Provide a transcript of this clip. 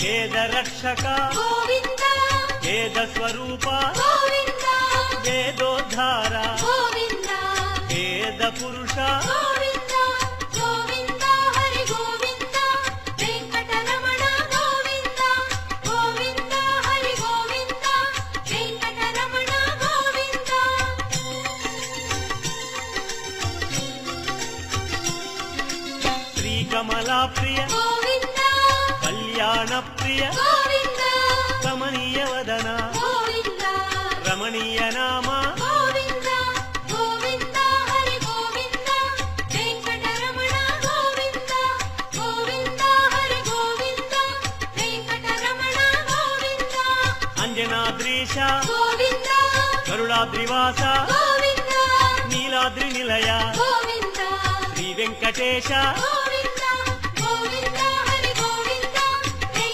వేద రక్షక గోవింద వేద స్వరూప గోవింద వేదోద్ధార గోవింద వేద పురుష గోవింద గోవింద హరి గోవింద వెంకటరమణ గోవింద గోవింద హరి గోవింద వెంకటరమణ గోవింద శ్రీకమలా ప్రియ గోవింద కళ్యాణ ప్రియ గోవింద కమనీయ వదన గోవింద రమణీయ నామ గోవింద గోవింద హరి గోవింద వెంకటరమణ గోవింద గోవింద హరి గోవింద వెంకటరమణ గోవింద అంజనాద్రీశ గోవింద గరుడాద్రివాస గోవింద నీలాద్రి నిలయ గోవింద శ్రీ వెంకటేశ గోవింద